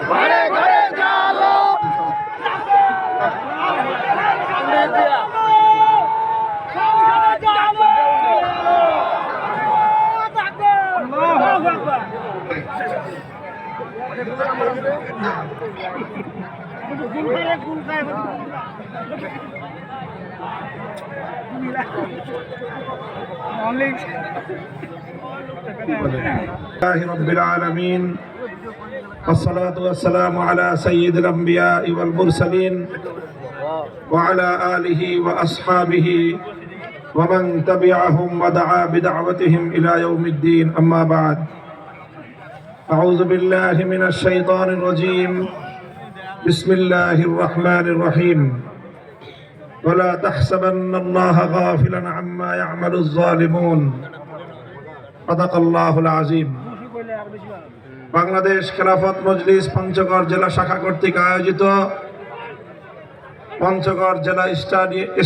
ঘরে ঘরে জালো رب العالمين والصلاة والسلام على سيد الأنبياء والمرسلين وعلى آله وأصحابه ومن تبعهم ودعا بدعوتهم إلى يوم الدين أما بعد أعوذ بالله من الشيطان الرجيم بسم الله الرحمن الرحيم ولا تحسبن الله غافلا عما يعمل الظالمون صدق الله العظيم বাংলাদেশ খেলাফত মজলিস পঞ্চগড় জেলা শাখা কর্তৃক আয়োজিত পঞ্চগড় জেলা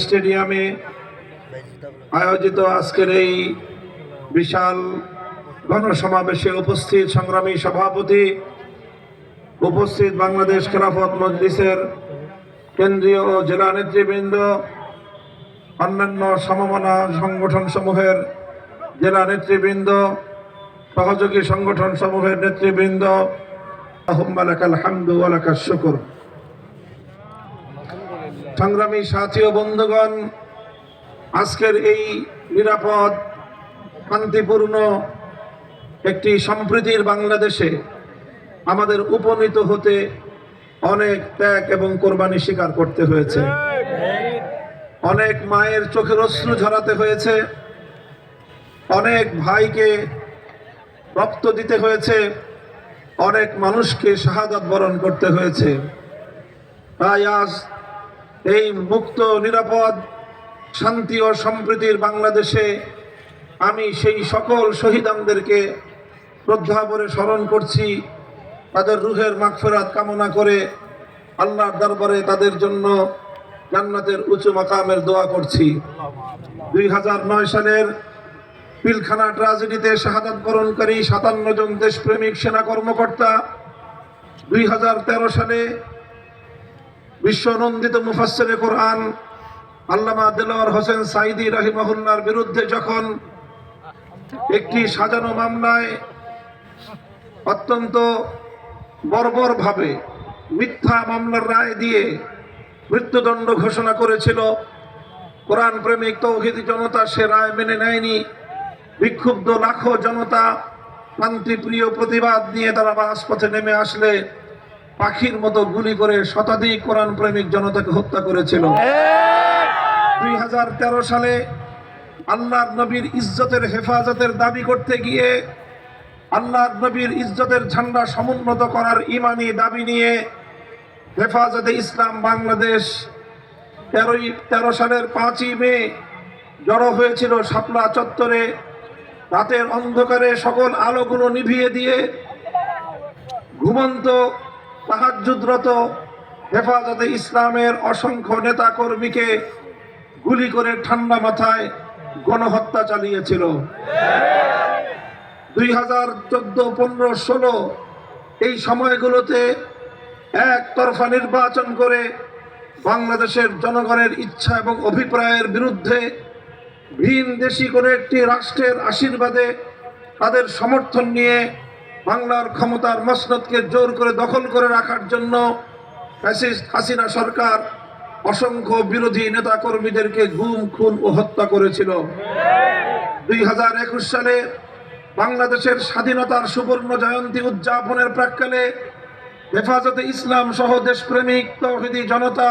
স্টেডিয়ামে আয়োজিত আজকের এই বিশাল গণসমাবেশে উপস্থিত সংগ্রামী সভাপতি, উপস্থিত বাংলাদেশ খেলাফত মজলিসের কেন্দ্রীয় ও জেলা নেতৃবৃন্দ, অন্যান্য সমমনা সংগঠন সমূহের জেলা নেতৃবৃন্দ, সহযোগী সংগঠন সমূহের নেতৃবৃন্দ, আল্লাহুম্মা লাকাল হামদু ওয়া লাকাশ শুকর। সংগ্রামী সাথী ও বন্ধুগণ, আজকের এই নিরাপদ শান্তিপূর্ণ একটি সম্প্রীতির বাংলাদেশে আমাদের উপনীত হতে অনেক ত্যাগ এবং কোরবানি স্বীকার করতে হয়েছে, অনেক মায়ের চোখের অশ্রু ঝরাতে হয়েছে, অনেক ভাইকে রক্ত দিতে হয়েছে, অনেক মানুষকে শাহাদাত বরণ করতে হয়েছে। তাই আজ এই মুক্ত নিরাপদ শান্তি ও সম্প্রীতির বাংলাদেশে আমি সেই সকল শহীদানদেরকে শ্রদ্ধা ভরে স্মরণ করছি, তাদের রুহের মাগফিরাত কামনা করে আল্লাহর দরবারে তাদের জন্য জান্নাতের উঁচু মাকামের দোয়া করছি। 2009 সালের পিলখানা ট্র্যাজেডিতে শাহাদাত বরণকারী 57 জন দেশপ্রেমিক সেনা কর্মকর্তা, 2013 সালে বিশ্বনন্দিত মুফাসসিরে কোরআন আল্লামা দেলোয়ার হোসেন সাঈদী রাহিমাহুল্লাহর বিরুদ্ধে যখন একটি সাজানো মামলায় অত্যন্ত বর্বরভাবে মিথ্যা মামলার রায় দিয়ে মৃত্যুদণ্ড ঘোষণা করেছিল, কোরআন প্রেমিক তৌহিদি জনতা সে রায় মেনে নেয়নি। বিক্ষুব্ধ লাখো জনতা শান্তিপ্রিয় প্রতিবাদ নিয়ে তারা রাজপথে নেমে আসলে পাখির মতো গুলি করে শতাধিক কোরআন প্রেমিক জনতাকে হত্যা করেছিল। 2013 সালে আল্লাহর নবীর ইজ্জতের হেফাজতের দাবি করতে গিয়ে আল্লাহর নবীর ইজ্জতের ঝান্ডা সমুন্নত করার ইমানি দাবি নিয়ে হেফাজতে ইসলাম বাংলাদেশ 13 সালের 5ই মে জড়ো হয়েছিল শাপলা চত্বরে। রাতের অন্ধকারে সকল আলোগুলো নিভিয়ে দিয়ে ঘুমন্ত তাহাজ্জুদরত হেফাজতে ইসলামের অসংখ্য নেতা কর্মীকে গুলি করে ঠান্ডা মাথায় গণহত্যা চালিয়েছিল। 2014, 15, 16 এই সময়গুলোতে একতরফা নির্বাচন করে বাংলাদেশের জনগণের ইচ্ছা এবং অভিপ্রায়ের বিরুদ্ধে ভিন দেশি কোনো একটি রাষ্ট্রের আশীর্বাদে তাদের সমর্থন নিয়ে বাংলার ক্ষমতার মসনদকে জোর করে দখল করে রাখার জন্য ফ্যাসিস্ট হাসিনা সরকার অসংখ্য বিরোধী নেতা কর্মীদেরকে গুম, খুন ও হত্যা করেছিল। 2021 সালে বাংলাদেশের স্বাধীনতার সুবর্ণ জয়ন্তী উদযাপনের প্রাক্কালে হেফাজতে ইসলাম সহ দেশপ্রেমিক তৌহিদি জনতা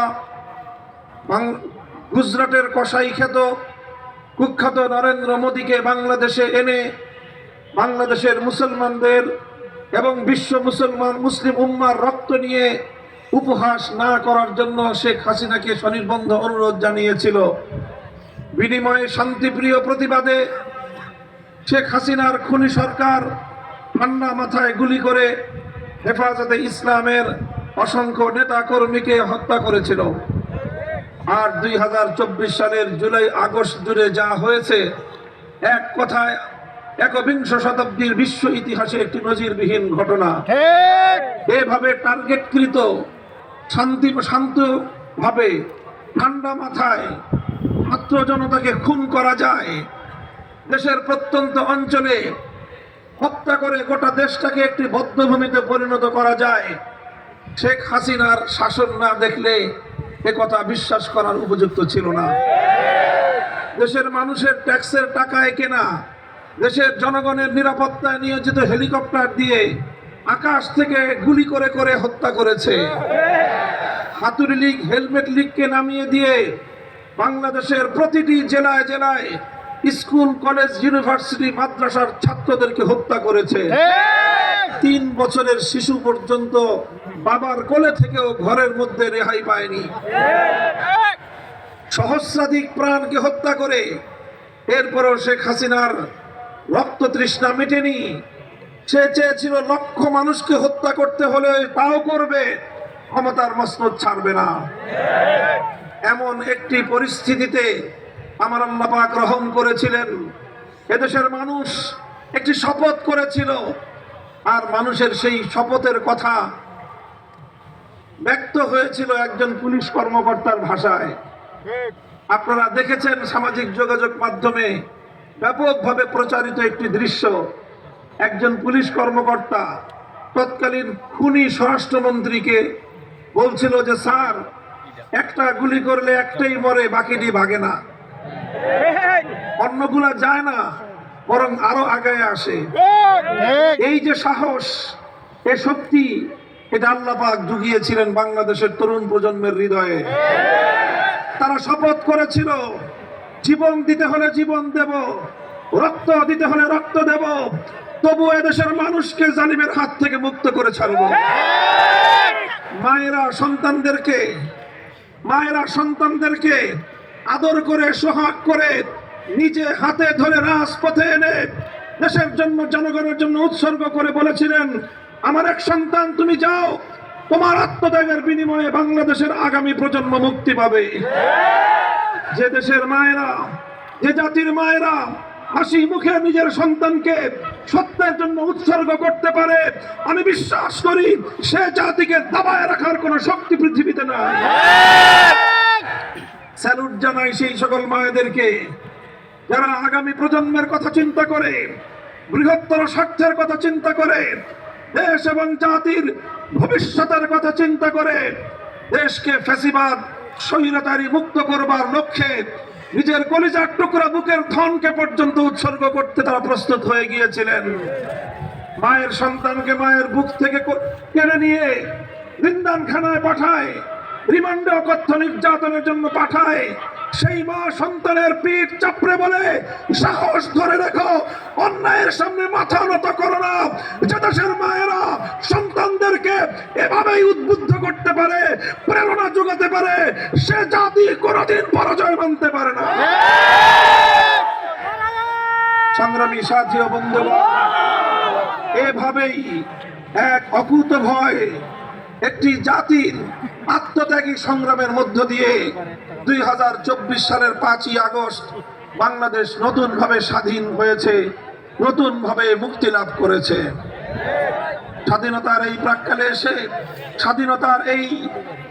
গুজরাটের কসাই খ্যাত কুখ্যাত নরেন্দ্র মোদীকে বাংলাদেশে এনে বাংলাদেশের মুসলমানদের এবং বিশ্ব মুসলিম উম্মার রক্ত নিয়ে উপহাস না করার জন্য শেখ হাসিনাকে স্বনির্বন্ধ অনুরোধ জানিয়েছিল। বিনিময়ে শান্তিপ্রিয় প্রতিবাদে শেখ হাসিনার খুনি সরকার ঠান্ডা মাথায় গুলি করে হেফাজতে ইসলামের অসংখ্য নেতা কর্মীকে হত্যা করেছিল। আর 2024 সালের জুলাই আগস্ট জুড়ে যা হয়েছে, এক কথায় একবিংশ শতাব্দীর বিশ্ব ইতিহাসে একটি নজিরবিহীন ঘটনা। এভাবে টার্গেটকৃত শান্তভাবে ঠান্ডা মাথায় ছাত্র জনতাকে খুন করা যায়, দেশের প্রত্যন্ত অঞ্চলে হত্যা করে গোটা দেশটাকে একটি বদ্ধভূমিতে পরিণত করা যায়, শেখ হাসিনার শাসন না দেখলে এ কথা বিশ্বাস করার উপযুক্ত ছিল না। দেশের মানুষের ট্যাক্সের টাকায় কেনা, দেশের জনগণের নিরাপত্তায় নিয়োজিত হেলিকপ্টার দিয়ে আকাশ থেকে গুলি করে করে হত্যা করেছে। হাতুড়ি লীগ, হেলমেট লীগকে নামিয়ে দিয়ে বাংলাদেশের প্রতিটি জেলায় জেলায় স্কুল, কলেজ, ইউনিভার্সিটি, মাদ্রাসার ছাত্রদেরকে হত্যা করেছে। 3 বছরের শিশু পর্যন্ত বাবার কোলে থেকেও ঘরের মধ্যে রেহাই পায়নি। সহস্রাধিক প্রাণকে হত্যা করে এরপরও শেখ হাসিনার রক্ত তৃষ্ণা মেটেনি। সে চেয়েছিল লক্ষ মানুষকে হত্যা করতে হলে তাও করবে, ক্ষমতার মসনদ ছাড়বে না। এমন একটি পরিস্থিতিতে আমার আল্লাহ পাক রহম করেছিলেন। এদেশের মানুষ একটি শপথ করেছিল, আর মানুষের সেই শপথের কথা ব্যক্ত হয়েছিল একজন পুলিশ কর্মকর্তার ভাষায়। আপনারা দেখেছেন সামাজিক যোগাযোগ মাধ্যমে ব্যাপকভাবে প্রচারিত একটি দৃশ্য। একজন পুলিশ কর্মকর্তা তৎকালীন খুনি স্বরাষ্ট্রমন্ত্রীকে বলছিল যে, স্যার, একটা গুলি করলে একটাই মরে, বাকিটি ভাগে না, অন্যগুলা যায় না, বরং আরো আগে আসে। এই যে সাহস, এ শক্তি, এটা আল্লাহ পাক জুগিয়েছিলেন বাংলাদেশের তরুণ প্রজন্মের হৃদয়ে। তারা শপথ করেছিল, জীবন দিতে হলে জীবন দেব, রক্ত দিতে হলে রক্ত দেব, তবু এদেশের মানুষকে জালিমের হাত থেকে মুক্ত করে ছাড়ব। মায়েরা সন্তানদেরকে আদর করে, সোহাগ করে, নিজে হাতে ধরে রাজপথে এনে দেশের জন্য, জনগণের জন্য উৎসর্গ করে বলেছিলেন, আমার এক সন্তান, তুমি যাও, তোমার আত্মত্যাগের বিনিময়ে বাংলাদেশের আগামী প্রজন্ম মুক্তি পাবে। যে দেশের মায়েরা, যে জাতির মায়েরা হাসি মুখে নিজের সন্তানকে সত্যের জন্য উৎসর্গ করতে পারে, আমি বিশ্বাস করি সে জাতিকে দাবায় রাখার কোন শক্তি পৃথিবীতে নাই। স্যালুট জানাই সেই সকল মায়েদেরকে যারা আগামী প্রজন্মের কথা চিন্তা করে, বৃহত্তর স্বার্থের কথা চিন্তা করে, দেশ এবং জাতির ভবিষ্যতের কথা চিন্তা করে দেশকে ফ্যাসিবাদ, স্বৈরাচারী মুক্ত করবার লক্ষ্যে নিজের কলিজার টুকরা বুকের ধনকে পর্যন্ত উৎসর্গ করতে তারা প্রস্তুত হয়ে গিয়েছিলেন। মায়ের সন্তানকে মায়ের বুক থেকে কেড়ে নিয়ে জিন্দানখানায় পাঠায়, রিমান্ডে অকথ্য নির্যাতনের জন্য পাঠায়। সেই মা সন্তানের পিঠ চাপড়ে বলে, সাহস ধরে রেখো, অন্যায়ের সামনে মাথা নত করো না। যে দেশের মায়েরা সন্তানদেরকে এভাবেই উদ্বুদ্ধ করতে পারে, প্রেরণা যোগাতে পারে, সে জাতি কোনদিন পরাজয় মানতে পারে না। সংগ্রামী সাথী ও বন্ধুগণ, এভাবেই এক অকুতভয় একটি জাতির আত্মত্যাগী সংগ্রামের মধ্য দিয়ে 2024 সালের 5ই আগস্ট বাংলাদেশ নতুনভাবে স্বাধীন হয়েছে, নতুনভাবে মুক্তি লাভ করেছে। স্বাধীনতার এই প্রাক্কালে এসে, স্বাধীনতার এই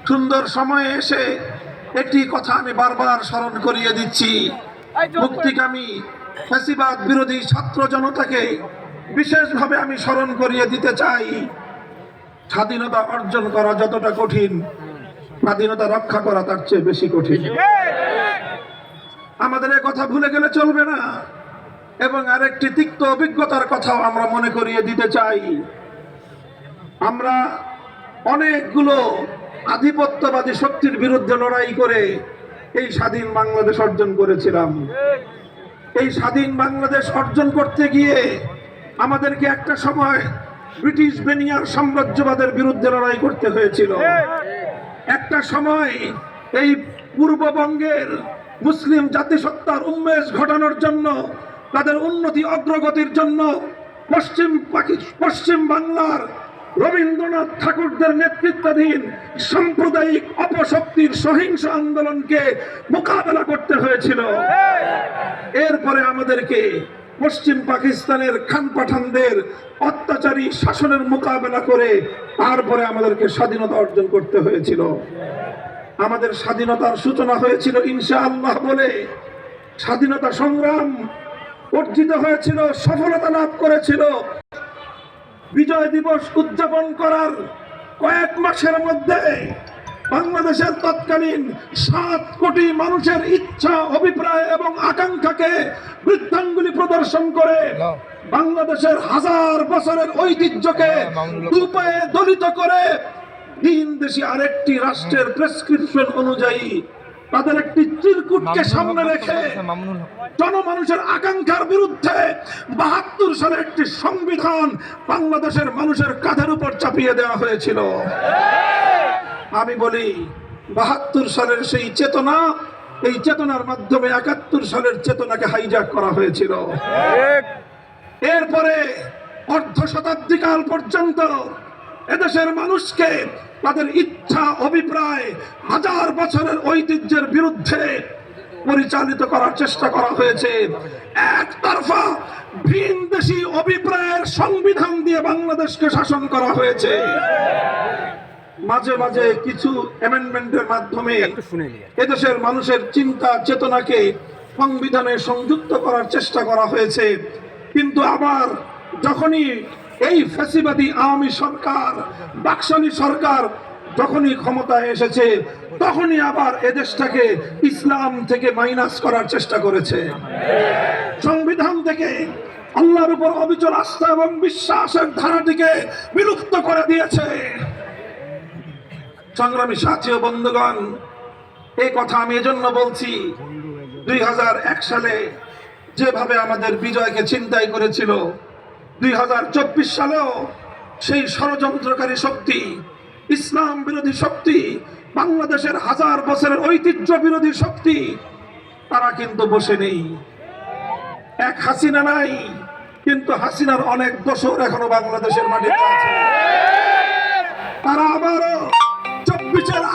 সুন্দর সময়ে এসে একটি কথা আমি বারবার স্মরণ করিয়ে দিচ্ছি। মুক্তিকামী ফ্যাসিবাদ বিরোধী ছাত্র জনতাকে বিশেষভাবে আমি স্মরণ করিয়ে দিতে চাই, স্বাধীনতা অর্জন করা যতটা কঠিন, স্বাধীনতা রক্ষা করা তার চেয়ে বেশি কঠিন। আমাদের এ কথা ভুলে গেলে চলবে না। এবং আরেকটি তিক্ত অভিজ্ঞতার কথাও আমরা মনে করিয়ে দিতে চাই। আমরা অনেকগুলো আধিপত্যবাদী শক্তির বিরুদ্ধে লড়াই করে এই স্বাধীন বাংলাদেশ অর্জন করেছিলাম। এই স্বাধীন বাংলাদেশ অর্জন করতে গিয়ে আমাদেরকে একটা সময় ব্রিটিশ বেনিয়ার সাম্রাজ্যবাদের বিরুদ্ধে লড়াই করতে হয়েছিল। একটা সময় এই পূর্ববঙ্গের মুসলিম জাতিসত্তার উন্মেষ ঘটানোর জন্য, তাদের উন্নতি অগ্রগতির জন্য পশ্চিম বাংলার রবীন্দ্রনাথ ঠাকুরদের নেতৃত্বাধীন সাম্প্রদায়িক অপশক্তির সহিংস আন্দোলনকে মোকাবেলা করতে হয়েছিল। এরপরে আমাদেরকে পশ্চিম পাকিস্তানের খান পাঠানদের অত্যাচারী শাসনের মোকাবেলা করে তারপরে আমাদেরকে স্বাধীনতা অর্জন করতে হয়েছিল। আমাদের স্বাধীনতার সূচনা হয়েছিল ইনশাআল্লাহ বলে। স্বাধীনতা সংগ্রাম অর্জিত হয়েছিল, সফলতা লাভ করেছিল বিজয় দিবস উদযাপন করার কয়েক মাসের মধ্যে। বাংলাদেশের তৎকালীন 7 কোটি মানুষের ইচ্ছা, অভিপ্রায় এবং আকাঙ্ক্ষাকে বৃদ্ধাঙ্গুলি প্রদর্শন করে বাংলাদেশের হাজার বছরের ঐতিহ্যকে দুপায়ে দলিত করে দিন দেশি আরেকটি রাষ্ট্রের প্রেসক্রিপশন অনুযায়ী তাদের একটি চিরকুটকে সামনে রেখে জনমানুষের আকাঙ্ক্ষার বিরুদ্ধে 72 সালে একটি সংবিধান বাংলাদেশের মানুষের কাঁধের উপর চাপিয়ে দেওয়া হয়েছিল। আমি বলি 72 সালের সেই চেতনা, এই চেতনার মাধ্যমে 71 সালের চেতনাকে হাইজ্যাক করা হয়েছিল। এরপরে অর্ধ শতাব্দীকাল পর্যন্ত এদেশের মানুষকে তাদের ইচ্ছা, অভিপ্রায়, হাজার বছরের ঐতিহ্যের বিরুদ্ধে পরিচালিত করার চেষ্টা করা হয়েছে। একতরফা ভিনদেশী অভিপ্রায়ের সংবিধান দিয়ে বাংলাদেশকে শাসন করা হয়েছে। মাঝে মাঝে কিছু অ্যামেন্ডমেন্টের মাধ্যমে এদেশের মানুষের চিন্তা চেতনাকে সংবিধানে সংযুক্ত করার চেষ্টা করা হয়েছে। কিন্তু আবার যখনই এই ফ্যাসিবাদী আওয়ামী সরকার, বাকশালী সরকার যখনই ক্ষমতায় এসেছে, তখনই আবার এদেশটাকে ইসলাম থেকে মাইনাস করার চেষ্টা করেছে। সংবিধান থেকে আল্লাহর উপর অবিচল আস্থা এবং বিশ্বাসের ধারাটিকে বিলুপ্ত করে দিয়েছে। সংগ্রামী সাথী ও বন্ধুগণ, এই কথা আমি এজন্য বলছি, 2001 সালে যেভাবে আমাদের বিজয়কে ছিনতাই করেছিল, 2024 সালেও সেই ষড়যন্ত্রকারী শক্তি, ইসলাম বিরোধী শক্তি, বাংলাদেশের হাজার বছরের ঐতিহ্য বিরোধী শক্তি, তারা কিন্তু বসে নেই। এক হাসিনা নাই, কিন্তু হাসিনার অনেক দোসর এখনো বাংলাদেশের মাটিতে আছে। তারা আবারও 24-এর